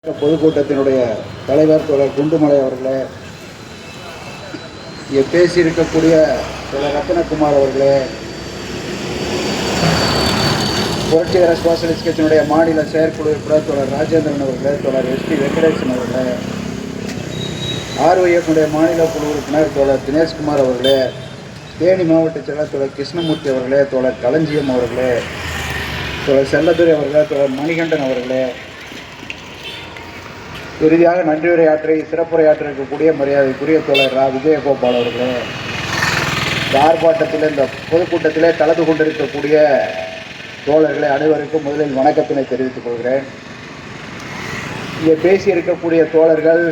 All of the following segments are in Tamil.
பொதுக்கூட்டத்தினுடைய தலைவர் தோழர் குண்டுமலை அவர்களே, இங்கே பேசியிருக்கக்கூடிய தோழர் ரத்னகுமார் அவர்களே, புரட்சிகர சோசலிஸ்ட் கட்சியினுடைய மாநில செயற்குழு உறுப்பினர் தோழர் ராஜேந்திரன் அவர்களே, தோழர் எஸ்பி வெங்கடேசன் அவர்களே, ஆர்ஒய்எஃப்னுடைய மாநில குழு உறுப்பினர் தோழர் தினேஷ்குமார் அவர்களே, தேனி மாவட்ட செயலர் தோழர் கிருஷ்ணமூர்த்தி அவர்களே, தோழர் களஞ்சியம் அவர்களே, தோழர் செல்லதுரை அவர்களே, தோழர் மணிகண்டன் அவர்களே, இறுதியாக நன்றியுரையாற்றி சிறப்புரையாற்ற இருக்கக்கூடிய மரியாதைக்குரிய தோழர் விஜயகோபால் அவர்களே, இந்த ஆர்ப்பாட்டத்தில் இந்த பொதுக்கூட்டத்திலே கலந்து கொண்டிருக்கக்கூடிய தோழர்களை அனைவருக்கும் முதலில் வணக்கத்தினை தெரிவித்துக் கொள்கிறேன். இங்கே பேசியிருக்கக்கூடிய தோழர்கள்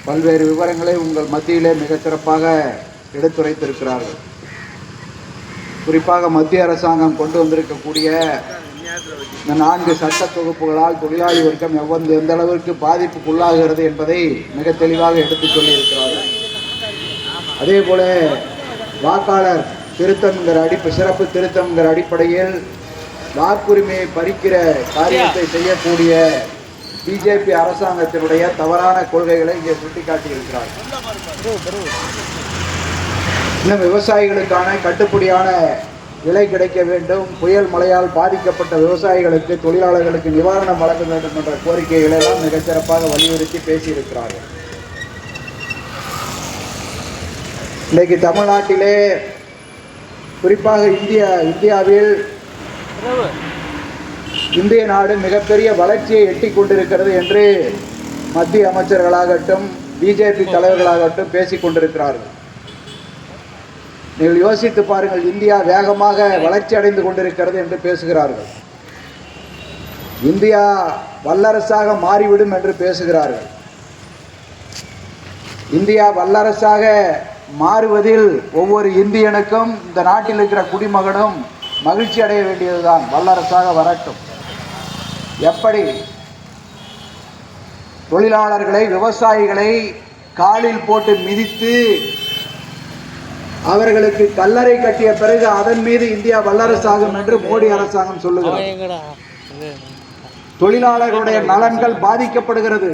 பல்வேறு விவரங்களை உங்கள் மத்தியிலே மிக சிறப்பாக எடுத்துரைத்திருக்கிறார்கள். குறிப்பாக மத்திய அரசாங்கம் கொண்டு வந்திருக்கக்கூடிய இந்த 4 சட்ட தொகுப்புகளால் தொழிலாளி வர்க்கம் எந்த அளவிற்கு பாதிப்புக்குள்ளாகிறது என்பதை மிக தெளிவாக எடுத்துச் சொல்லியிருக்கிறார்கள். அதே போல வாக்காளர் திருத்தம்ங்கிற சிறப்பு திருத்தம்ங்கிற அடிப்படையில் வாக்குரிமையை பறிக்கிற காரியத்தை செய்யக்கூடிய பிஜேபி அரசாங்கத்தினுடைய தவறான கொள்கைகளை இங்கே சுட்டிக்காட்டியிருக்கிறார்கள். இன்னும் விவசாயிகளுக்கான கட்டுப்படியான விலை கிடைக்க வேண்டும், புயல் மழையால் பாதிக்கப்பட்ட விவசாயிகளுக்கு தொழிலாளர்களுக்கு நிவாரணம் வழங்க வேண்டும் என்ற கோரிக்கைகளை எல்லாம் மிகச்சிறப்பாக வலியுறுத்தி பேசியிருக்கிறார்கள். இன்றைக்கு தமிழ்நாட்டிலே குறிப்பாக இந்தியாவில் இந்திய நாடு மிகப்பெரிய வளர்ச்சியை எட்டி கொண்டிருக்கிறது என்று மத்திய அமைச்சர்களாகட்டும் பிஜேபி தலைவர்களாகட்டும் பேசிக் கொண்டிருக்கிறார்கள். நீங்கள் யோசித்து பாருங்கள், இந்தியா வேகமாக வளர்ச்சி அடைந்து கொண்டிருக்கிறது என்று பேசுகிறார்கள். இந்தியா வல்லரசாக மாறிவிடும் என்று பேசுகிறார்கள். இந்தியா வல்லரசாக மாறுவதில் ஒவ்வொரு இந்தியனுக்கும் இந்த நாட்டில் இருக்கிற குடிமகனும் மகிழ்ச்சி அடைய வேண்டியதுதான். வல்லரசாக வரட்டும். எப்படி தொழிலாளர்களை விவசாயிகளை காலில் போட்டு மிதித்து அவர்களுக்கு கல்லறை கட்டிய பிறகு அதன் மீது இந்தியா வல்லரசாகும் என்று மோடி அரசாங்கம் சொல்லுகிறது. தொழிலாளர்களுடைய நலன்கள் பாதிக்கப்படுகிறது.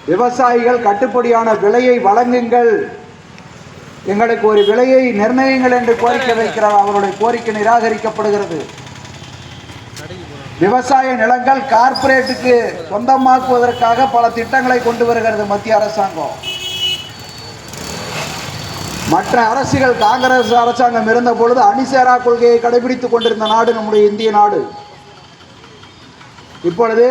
விவசாயிகள் கட்டுப்படியான விலையை வழங்குங்கள், எங்களுக்கு ஒரு விலையை நிர்ணயிங்கள் என்று கோரிக்கை வைக்கிறார். அவருடைய கோரிக்கை நிராகரிக்கப்படுகிறது. விவசாய நிலங்கள் கார்ப்பரேட்டுக்கு சொந்தமாக்குவதற்காக பல திட்டங்களை கொண்டு வருகிறது மத்திய அரசாங்கம். மற்ற அரசுகள் காங்கிரஸ் அரசாங்கம் இருந்த பொழுது அணிசேரா கொள்கையை கடைபிடித்துக் கொண்டிருந்த நாடு நம்முடைய இந்திய நாடு. இப்பொழுது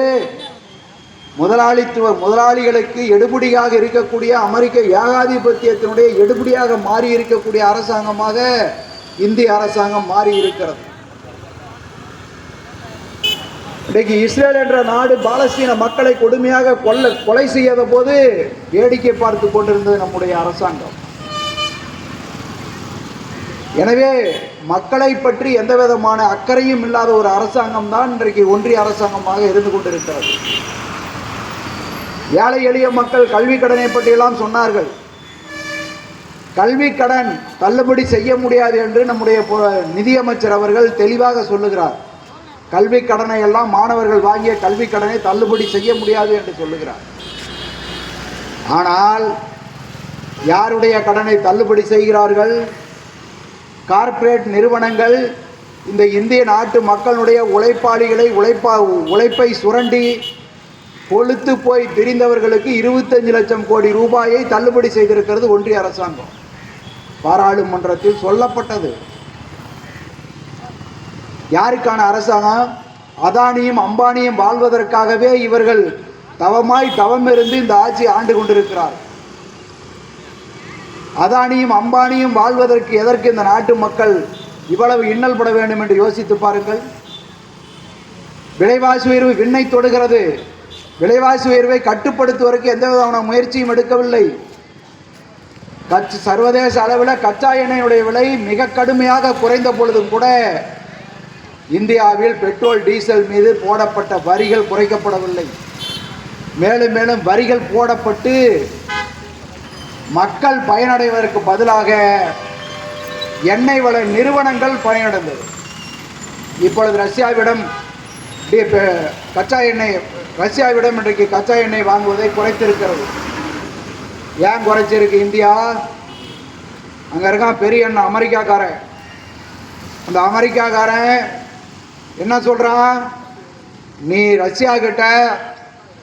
முதலாளிகளுக்கு எடுபடியாக இருக்கக்கூடிய அமெரிக்க ஏகாதிபத்தியத்தினுடைய எடுபடியாக மாறி இருக்கக்கூடிய அரசாங்கமாக இந்திய அரசாங்கம் மாறி இருக்கிறது. இன்றைக்கு இஸ்ரேல் என்ற நாடு பாலஸ்தீன மக்களை கொடுமையாக கொலை செய்யாத போது வேடிக்கை பார்த்து கொண்டிருந்தது நம்முடைய அரசாங்கம். எனவே மக்களை பற்றி எந்த விதமான அக்கறையும் இல்லாத ஒரு அரசாங்கம் தான் இன்றைக்கு ஒன்றிய அரசாங்கமாக இருந்து கொண்டிருக்கிறது. ஏழை எளிய மக்கள் கல்வி கடனை பற்றியெல்லாம் சொன்னார்கள். கல்வி கடன் தள்ளுபடி செய்ய முடியாது என்று நம்முடைய நிதியமைச்சர் அவர்கள் தெளிவாக சொல்லுகிறார். கல்வி கடனை எல்லாம் மாணவர்கள் வாங்கிய கல்வி கடனை தள்ளுபடி செய்ய முடியாது என்று சொல்லுகிறார். ஆனால் யாருடைய கடனை தள்ளுபடி செய்கிறார்கள்? கார்ப்பரேட் நிறுவனங்கள் இந்த இந்திய நாட்டு மக்களுடைய உழைப்பாளிகளை உழைப்பை சுரண்டி கொளுத்து போய் பிரிந்தவர்களுக்கு 25 லட்சம் கோடி ரூபாயை தள்ளுபடி செய்திருக்கிறது ஒன்றிய அரசாங்கம். பாராளுமன்றத்தில் சொல்லப்பட்டது. யாருக்கான அரசாங்கம்? அதானியும் அம்பானியும் வாழ்வதற்காகவே இவர்கள் தவம் இருந்து இந்த ஆட்சி ஆண்டு கொண்டிருக்கிறார். அதானியும் அம்பானியும் வாழ்வதற்கு எதற்கு இந்த நாட்டு மக்கள் இவ்வளவு இன்னல் பட வேண்டும் என்று யோசித்து பாருங்கள். விலைவாசி உயர்வு விண்ணை தொடுகிறது. விலைவாசி உயர்வை கட்டுப்படுத்துவதற்கு எந்த விதமான முயற்சியும் எடுக்கவில்லை. சர்வதேச அளவில் கச்சா எண்ணெயுடைய விலை மிக கடுமையாக குறைந்த பொழுதும் கூட இந்தியாவில் பெட்ரோல் டீசல் மீது போடப்பட்ட வரிகள் குறைக்கப்படவில்லை. மேலும் மேலும் வரிகள் போடப்பட்டு மக்கள் பயனடைவதற்கு பதிலாக எண்ணெய் வள நிறுவனங்கள் பயனடைந்தது. இப்பொழுது ரஷ்யாவிடம் கச்சா எண்ணெய் ரஷ்யாவிடம் இன்றைக்கு கச்சா எண்ணெய் வாங்குவதை குறைத்திருக்கிறது. ஏன் குறைச்சிருக்கு இந்தியா? அங்கே இருக்கான் பெரிய எண்ணெய் அமெரிக்காக்காரன். அந்த அமெரிக்காக்காரன் என்ன சொல்கிறான்? நீ ரஷ்யா கிட்ட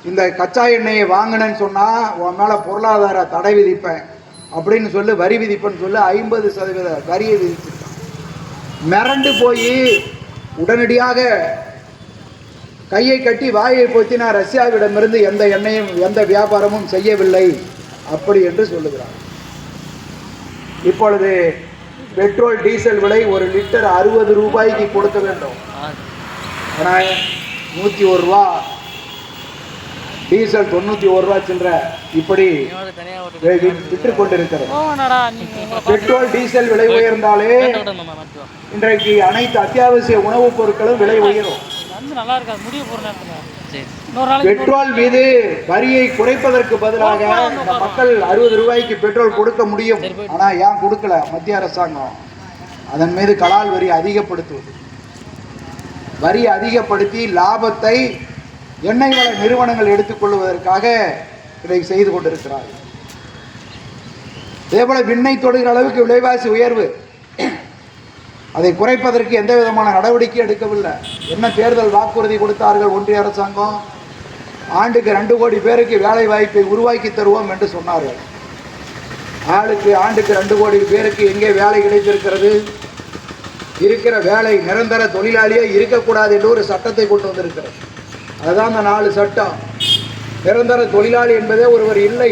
இந்த கச்சா எண்ணெயை வாங்கினேன்னு சொன்னால் உன் மேலே பொருளாதார தடை விதிப்பேன் அப்படின்னு சொல்லி வரி விதிப்பேன்னு சொல்லி 50% வரியை விதிச்சிருக்கான். மிரண்டு போய் உடனடியாக கையை கட்டி வாயை போத்தி நான் ரஷ்யாவிடமிருந்து எந்த எண்ணெயும் எந்த வியாபாரமும் செய்யவில்லை அப்படி என்று சொல்லுகிறார். இப்பொழுது பெட்ரோல் டீசல் விலை 1 லிட்டர் 60 ரூபாய்க்கு கொடுக்க வேண்டும். ஆனால் 101 ரூபா, டீசல் 91 ரூபா சில்லற இப்படி விற்று கொண்டிருக்கிறது. பெட்ரோல் டீசல் விலை உயர்ந்தாலே இன்றைக்கு அனைத்து அத்தியாவசிய உணவுப் பொருட்களும் விலை உயரும். பெட்ரோல் மீது வரியை குறைப்பதற்கு பதிலாக மக்கள் 60 ரூபாய்க்கு பெட்ரோல் கொடுக்க முடியும். ஆனா ஏன் கொடுக்கல? மத்திய அரசாங்கம் அதன் மீது கலால் வரி அதிகப்படுத்துவது, வரி அதிகப்படுத்தி லாபத்தை எண்ணெய் வள நிறுவனங்கள் எடுத்துக்கொள்வதற்காக இதை செய்து கொண்டிருக்கிறார்கள். அதேபோல விண்ணை தொடுகிற அளவுக்கு விலைவாசி உயர்வு, அதை குறைப்பதற்கு எந்த விதமான நடவடிக்கை எடுக்கவில்லை. என்ன தேர்தல் வாக்குறுதி கொடுத்தார்கள் ஒன்றிய அரசாங்கம்? ஆண்டுக்கு 2 கோடி பேருக்கு வேலை வாய்ப்பை உருவாக்கி தருவோம் என்று சொன்னார்கள். ஆண்டுக்கு 2 கோடி பேருக்கு எங்கே வேலை கிடைத்திருக்கிறது? இருக்கிற வேலை நிரந்தர தொழிலாளியே இருக்கக்கூடாது என்று ஒரு சட்டத்தை கொண்டு வந்திருக்கிறது. அதுதான் அந்த 4 சட்டம். நிரந்தர தொழிலாளி என்பதே ஒருவர் இல்லை,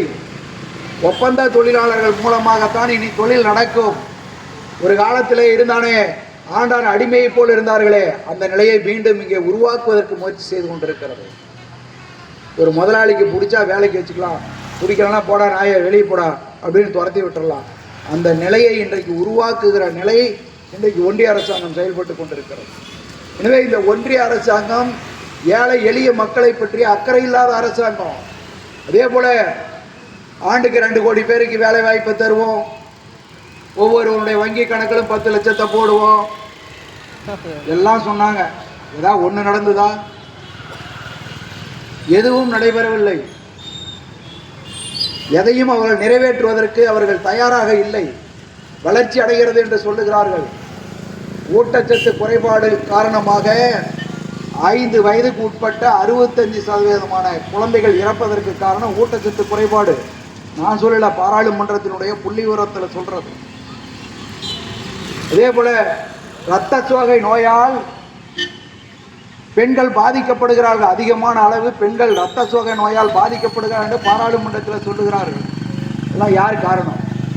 ஒப்பந்த தொழிலாளர்கள் மூலமாகத்தான் இனி தொழில் நடக்கும். ஒரு காலத்திலே இருந்தானே ஆண்டான் அடிமையை போல் இருந்தார்களே, அந்த நிலையை மீண்டும் இங்கே உருவாக்குவதற்கு முயற்சி செய்து கொண்டிருக்கிறது. ஒரு முதலாளிக்கு பிடிச்சா வேலைக்கு வச்சுக்கலாம், பிடிக்கலன்னா போடா நாயை வெளியே போடா அப்படின்னு துரத்தி விட்டுடலாம். அந்த நிலையை இன்றைக்கு உருவாக்குகிற நிலை இன்றைக்கு ஒன்றிய அரசாங்கம் செயல்பட்டு கொண்டிருக்கிறது. எனவே இந்த ஒன்றிய அரசாங்கம் ஏழை எளிய மக்களை பற்றி அக்கறை இல்லாத அரசாங்கம். அதே போல ஆண்டுக்கு 2 கோடி பேருக்கு வேலை வாய்ப்பை தருவோம், ஒவ்வொருவருடைய வங்கி கணக்கிலும் 10 லட்சத்தை போடுவோம் எல்லாம் சொன்னாங்க. ஏதாவது ஒன்று நடந்ததா? எதுவும் நடைபெறவில்லை. எதையும் அவர்கள் நிறைவேற்றுவதற்கு அவர்கள் தயாராக இல்லை. வளர்ச்சி அடைகிறது என்று சொல்லுகிறார்கள். ஊட்டச்சத்து குறைபாடு காரணமாக 5 வயதுக்கு உட்பட்ட 65% குழந்தைகள் இறப்பதற்கு காரணம் ஊட்டச்சத்து குறைபாடு. நான் சொல்லல, பாராளுமன்றத்தினுடைய புள்ளி விவரத்தில் சொல்றது. அதே போல இரத்த சோகை நோயால் பெண்கள் பாதிக்கப்படுகிறார்கள். அதிகமான அளவு பெண்கள் இரத்த சோகை நோயால் பாதிக்கப்படுகிறார்கள் என்று பாராளுமன்றத்தில் சொல்லுகிறார்கள். எல்லாம் யார் காரணம்?